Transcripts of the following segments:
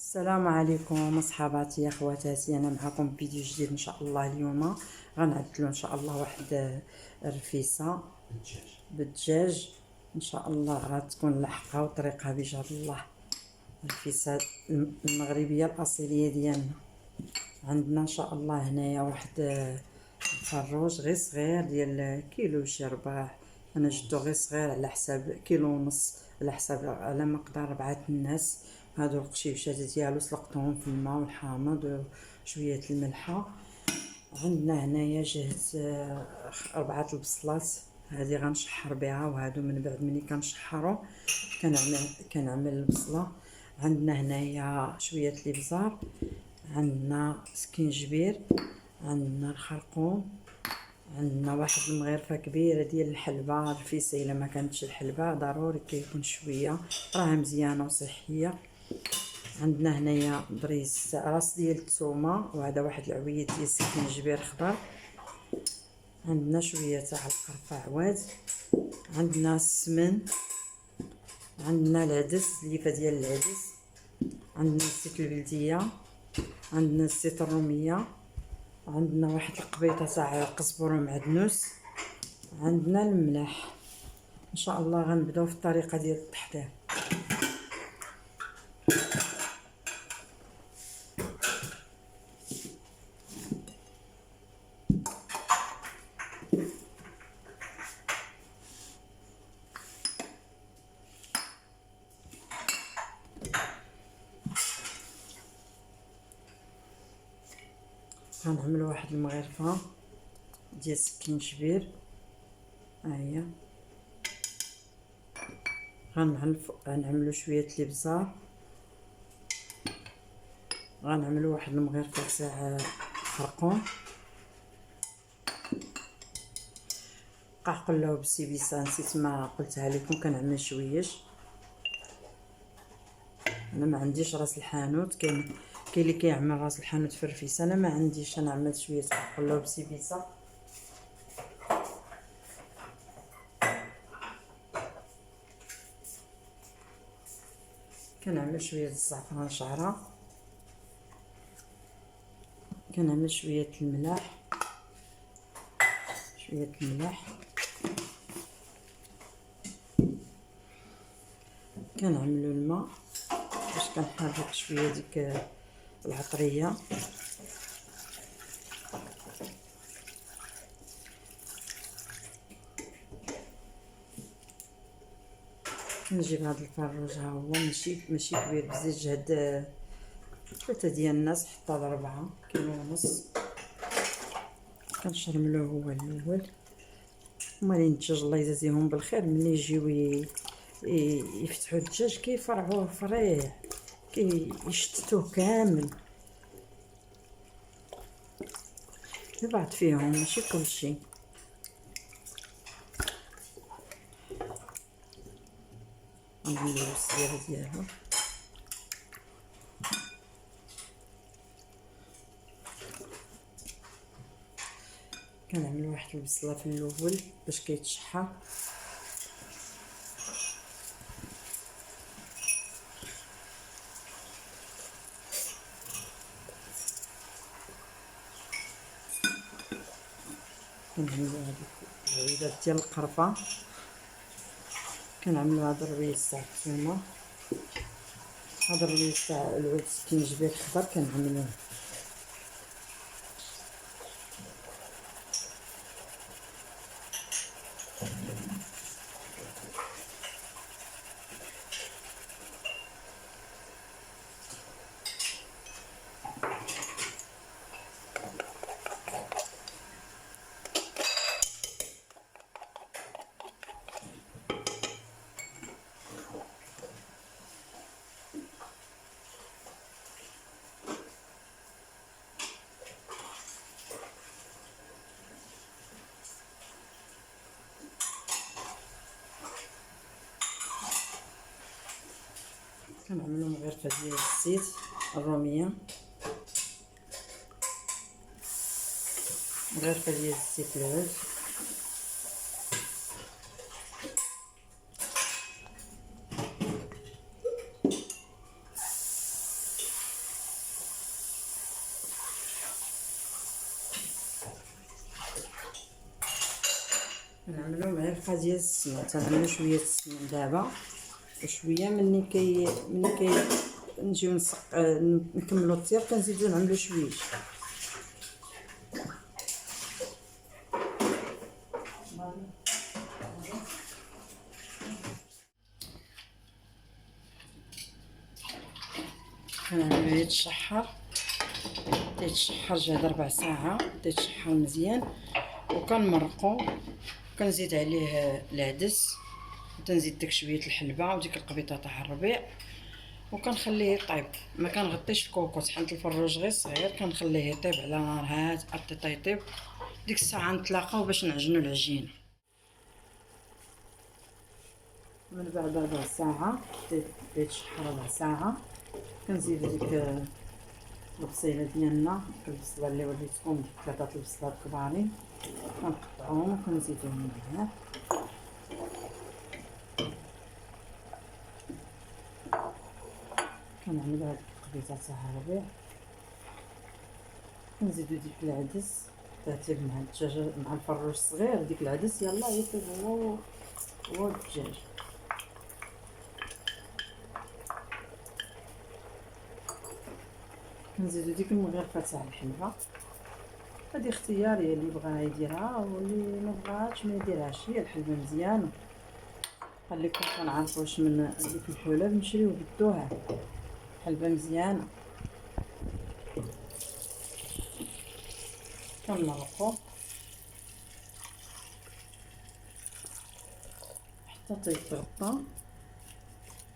السلام عليكم اصحاباتي يا خواتاتي، انا معكم فيديو جديد ان شاء الله. اليوم غنعدلو ان شاء الله واحد الرفيسه بالدجاج ان شاء الله. غتكون لحقه وطريقه بجهد الله. الرفيسه المغربيه الاصيليه ديالنا. عندنا ان شاء الله هنايا واحد الفروج غير صغير ديال كيلو شي ربع. انا جبتو غير صغير على حساب كيلو ونص، على حساب على مقدار 4 الناس. هادو القشيوشات ديالو سلقتهم في الماء والحامض وشويه الملحه. عندنا هنايا جهز 4 البصلات، هذه غنشحر بها، وهادو من بعد ملي كنشحرو كنعمل البصله. عندنا هنايا شويه الابزار، عندنا سكينجبير، عندنا الخرقوم، عندنا واحد المغرفه كبيره ديال الحلبه. الرفيسه الا ما كانتش الحلبه ضروري كيكون شويه، راها مزيانه وصحيه. عندنا هنايا ضريس راس ديال الثومه، وهذا واحد العويد ديال السكينجبير خضر. عندنا شويه تاع القرفه عواد، عندنا السمن، عندنا العدس ليفه ديال العدس، عندنا الزيت البلديه، عندنا الزيت الروميه، عندنا واحد القبيطه تاع قزبر ومعدنوس، عندنا الملح. ان شاء الله غنبداو في الطريقه ديال التحضير. غنعمل واحد المغرفه ديال السكينجبير، ها هي. غنعملو شويه الابزار، غنعملو واحد المغرفه تاع خرقوم، قلقلوه بالسيبيسه نسيت ما قلتها لكم. كنعمل شويش، انا ما عنديش راس الحانوت. كاين اللي كيعمل راس الحانوت في الرفيسه، انا ما عنديش. انا عملت شويه قلقلوه بالسيبيسه. كنعمل شويه الزعفران شعره، كنعمل شويه الملح، شويه الملح، كنعملو الماء باش كنحرك شويه ديك العطريه. كنجيب هذا الفروج، ها هو ماشي كبير بزاف، جهد 3 ديال الناس حتى ل 4 كيلو ونص. كنشرملوه هو الاول، هما اللي الدجاج الله يجازيهم بالخير ملي يجيو يفتحوا الدجاج كيفرعوه فريع، كيشتتوه كامل لبعض فيهم، ماشي كلشي. نعملو السياره ديالو. كنعمل واحد البصله في الاول باش كيتشحر. كنعملو هاد العويدات ديال القرفه، كنعملو هاد الرويس تاع الثومه، هاد الرويس تاع العود السكينجبير خضر كنعملوه. كنعملو مغرفه ديال الزيت الروميه، مغرفه ديال الزيت العود، تنعملو معلقه ديال السمن، تنعملو شويه السمن دابا وشويه ملي نجيو نكملو الطياب كنزيدو نعملو شويه. كنعملو يتشحر جهد 4 ساعات، يتشحر مزيان وكنمرقو. كنزيد عليه العدس وتنزيد داك شويه الحلبه وديك القبيطه تاع الربيع وكنخليه يطيب. ما كنغطيش الكوكوط، حنت الفروج غير صغير، كنخليه يطيب على نار هادئه حتى يطيب. ديك الساعه نتلاقاو باش نعجنو العجينه. من بعد 4 ساعات يتشحر 4 ساعات كنزيدو ديك البصيله ديالنا، البصله اللي وريتكم ديك 3 البصلات كبارين كنقطعوهم وكنزيدوهم معاه. كنعملو هاد القبيصه تاع الربيع، كنزيدو ديك العدس ترتيب مع الدجاجه مع الفروج الصغير. ديك العدس يلا يطيب هو الدجاج. كنزيدو ديك المغرفه تاع الحلبه، هادي اختياريه، اللي بغا يديرها واللي ما بغاش ما يديرهاش. هي الحلبه مزيانه، خليكم كنعرفوا واش من ديك الحلب نشريو بالدوها. حلبه مزيانه كنمرقو حتى تيتغطى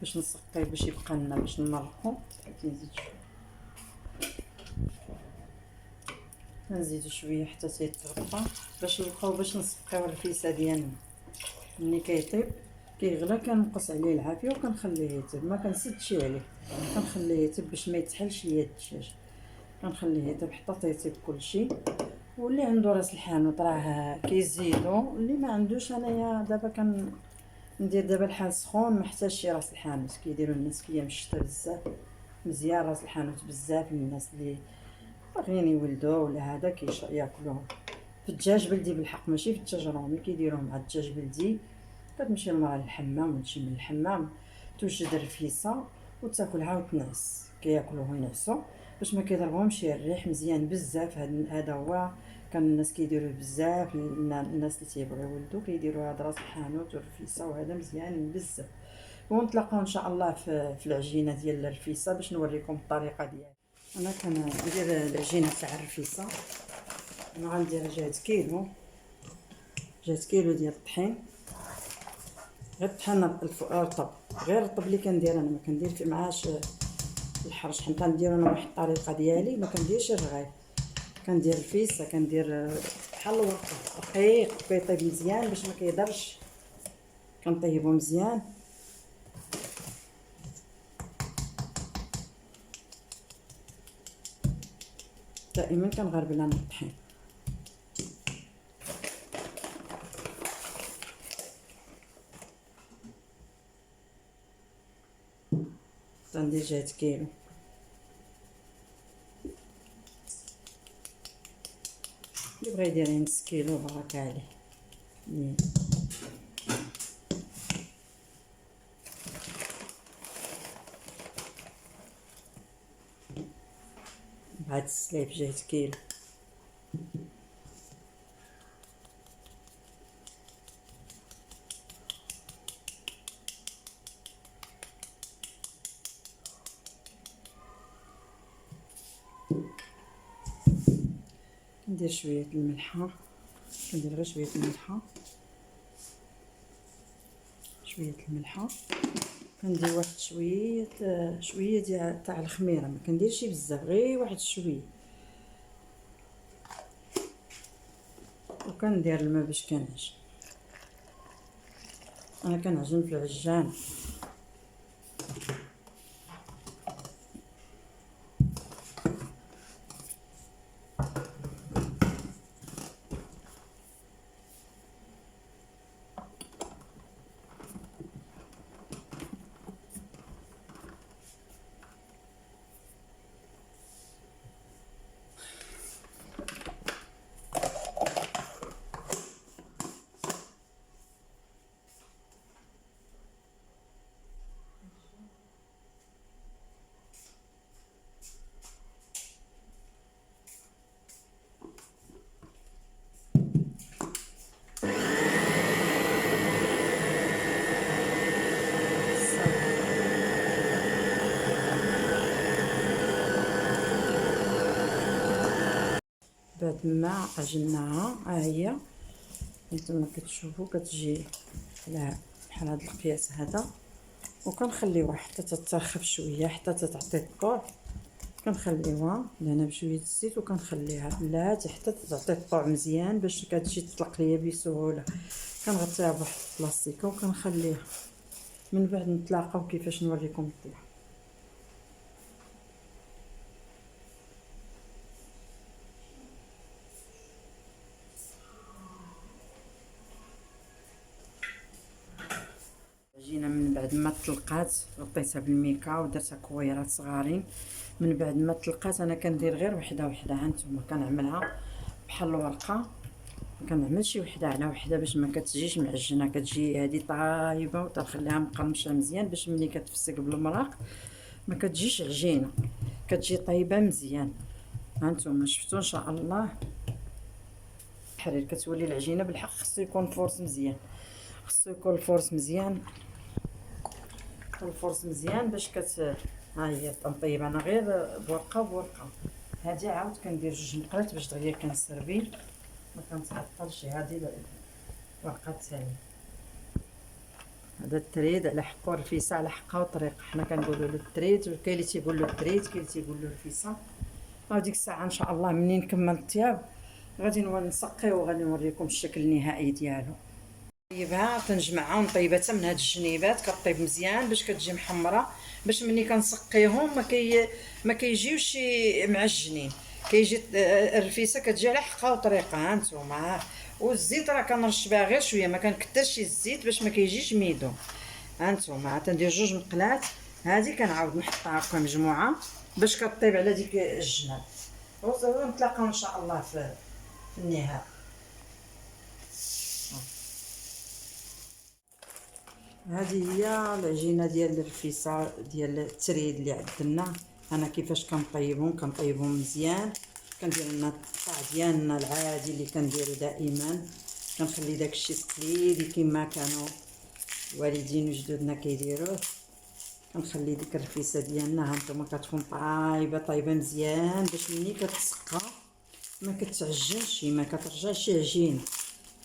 باش نسقيه باش يبقى لنا باش نمرقو. كنزيد نزيدو شويه حتى تيتغطى باش نبقاو باش نسقيو الرفيسه ديالنا. ملي كيطيب كيغلى كنقص عليه العافيه وكنخليه يطيب، ما كنسدش عليه، كنخليه يطيب باش ما يتحلش ليا الدجاج. كنخليه يطيب حتى يطيب كلشي. واللي عنده راس الحانوت راه كيزيدو، اللي ما عندوش انايا دابا ندير دابا الحال سخون ما محتاجش شي راس الحانوت. كيديروا الناس فيا من الشتا بزاف مزيان راس الحانوت، بزاف الناس اللي باغيين يولدوا ولا هذا ياكلوه في الدجاج بلدي بالحق، ماشي في الدجاج رومي. كيديروه مع الدجاج بلدي. كتمشي المراه للحمام وتجي من الحمام توجد الرفيسه وتاكلها وتنعس. كياكلوه وينعسوا باش ما كيضربهمش الريح مزيان بزاف. هذا هو كان الناس كيديروه بزاف. الناس اللي تيبغيو يولدوا كيديروا هذا راس الحانوت والرفيسه، وهذا مزيان بزاف. ونتلاقاو ان شاء الله في العجينه ديال الرفيسه باش نوريكم الطريقه ديالها. انا كندير العجينه تاع الرفيسه. انا غندير جهد كيلو ديال الطحين. غير الطحين رطب، غير الرطب اللي كندير انا، ما كندير فيه معاش الحرش. حيت كندير انا واحد الطريقه ديالي، ما كنديرش الرغيف. كندير الفيسه، كندير بحال الورقه رقيق كيطيب مزيان باش ما كيضرش. كنطيبو مزيان. دائما كنغربل انا الطحين. عندي جهد كيلو. اللي بغا يدير نص كيلو بركه عليه. بعد السليب جهد كيلو. ندير شويه الملحه، كندير غير شويه الملحه، كندير واحد شويه ديال تاع الخميره. ما كنديرش بزاف، غير واحد شويه. وكندير الماء باش كنعجن. انا كنعجن في العجان. بعد ما عجناها ها هي نتوما كتشوفوا كتجي على بحال هذا القياس هذا، وكنخليوها حتى تترخف شويه حتى تعطي الطوع. كنخليوها لهنا بشويه الزيت وكنخليها بلاتي حتى تعطي الطوع مزيان باش كتجي تطلق ليا بسهوله. كنغطيها بواحد البلاستيكه وكنخليها، من بعد نتلاقاو كيفاش نوريكم الطياب. جينا من بعد ما طلقات غطيتها بالميكا ودرتها كويرات صغارين. من بعد ما طلقات انا كندير غير وحده وحده، ها نتوما كنعملها بحال الورقه، ما كنعملش شي وحده على وحده باش ما كتجيش معجنه، كتجي هذه طايبه وتنخليها مقرمشه مزيان باش ملي كتفسك بالمراق ما كتجيش عجينه، كتجي طايبه مزيان. ها نتوما شفتوا ان شاء الله الحرير كتولي العجينه بالحق. خصو يكون الفرص مزيان، خصو يكون الفرص مزيان، الفرص مزيان باش ها هي طنطيب انا غير بورقه بورقه. هادي عاود كندير جوج مقلات باش دغيا كنسربي ما كنتعطلش. هادي الورقه الثانيه. هذا التريد على حقو الرفيسه على حقها وطريقه، حنا كنقولوا له التريد، كاين اللي تيقول له التريد، كاين اللي تيقول له الرفيسه. وديك الساعه ان شاء الله منين نكمل الطياب غادي نسقيو وغادي نوريكم الشكل النهائي ديالو. طيبها كنجمعها ونطيبها حتى من هاد الجنيبات كطيب مزيان باش كتجي محمره، باش ملي كنسقيهم ما كيجيوش معجنين، كيجي الرفيسه كتجي على حقها وطريقه. ها نتوما والزيت راه كنرش بها غير شويه، ما كنكثرش الزيت باش ما كيجيش ميدو. ها نتوما تندير جوج مقلات، هذه كنعاود نحطها هكا مجموعه باش كطيب على ديك الجناب. ونتلاقاو ان شاء الله في النهايه. هذه هي العجينه ديال الرفيسه ديال التريد اللي عندنا. انا كيفاش كنطيبهم مزيان. كندير لنا القطع ديالنا العادي اللي كنديرو دائما، كنخلي داكشي تقليدي كما كانوا والدين وجدودنا كيديروه. كنخلي ديك الرفيسه ديالنا ها نتوما كتكون طايبه مزيان باش ملي كتسقى ما كتعجنش، ما كترجعش عجينه.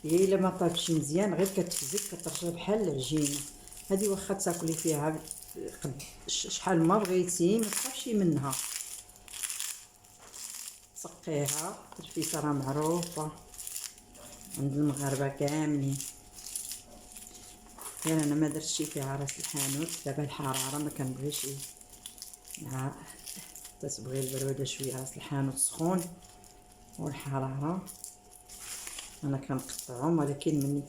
هي الا ما طابش مزيان غير كتفزك كترجع بحال العجينه. هذه واخا تاكلي فيها شحال ما بغيتي ما تخافش منها. سقيها الرفيسه راه معروفه عند المغاربه كاملين، يعني انا ما درتش فيها راس الحانوت. دابا الحراره ما كنبغيش مع تتبغي البروده شويه، راس الحانوت سخون والحراره انا كنقطعهم، ولكن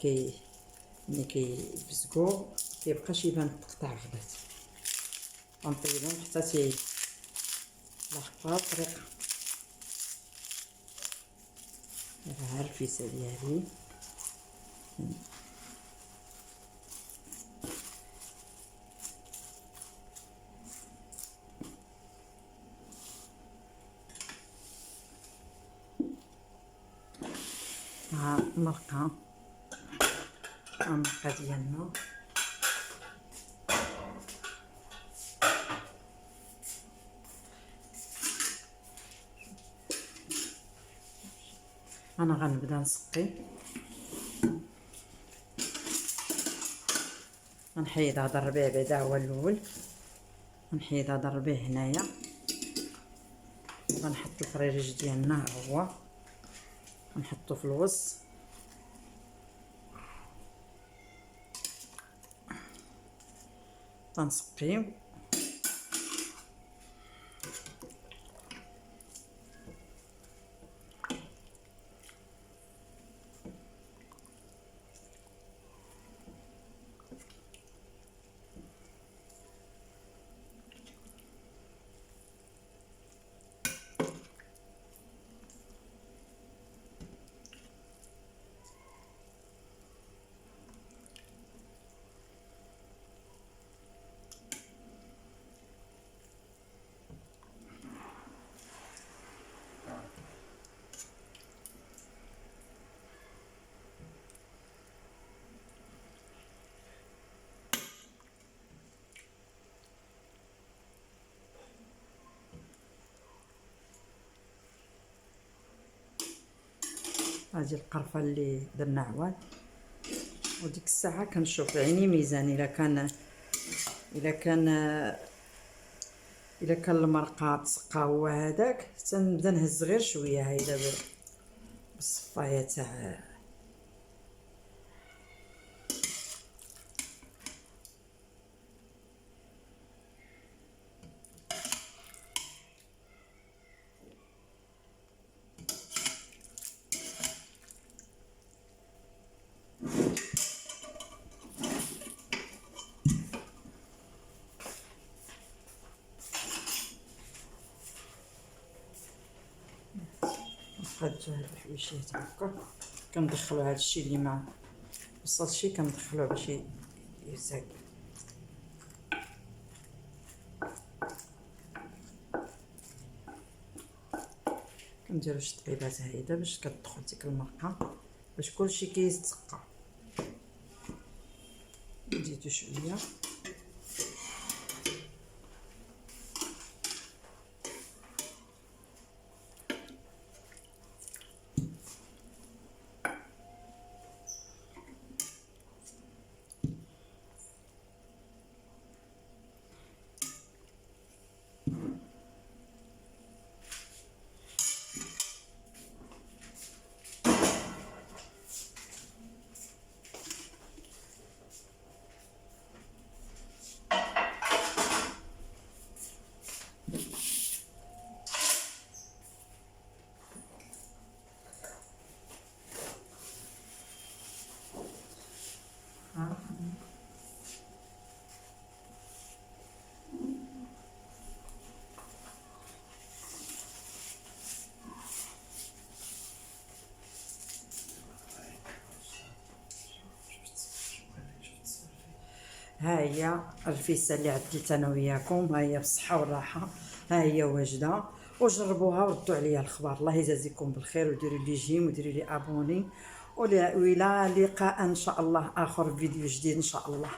ملي كيفزقوا كيبقاش يبان التقطاع غدات. غنطيبهم حتى على حقها الطريقه. ها الرفيسه ديالي ها المرقه ديالنا. انا غنبدا نسقي، غنحيد هذا الربيع بعدا هو الاول، غنحيد هذا الربيع هنايا، غنحط الفريريج ديالنا هو غنحطو في الوسط. تنسقيو هذه القرفه اللي درنا عواد. وديك الساعه كنشوف عيني ميزان، الا كان المرقه تسقى هو هذاك، تنبدا نهز غير شويه هيدا بالصفايه تاع هاد الحويشات هكا. كندخلو هاد الشيء اللي ما وصلش كندخلوه باش يساق. كنديرو شي طبيبات هيدا باش كتدخل ديك المرقه، باش كلشي كيتسقى. نزيدو شويه ها هي الرفيسه اللي عديت انا وياكم، ها هي بالصحه والراحه، ها هي واجده، وجربوها وردوا عليا الخبر. الله يجازيكم بالخير، وديروا لي جيم وديروا لي ابوني، والى لقاء ان شاء الله اخر فيديو جديد ان شاء الله.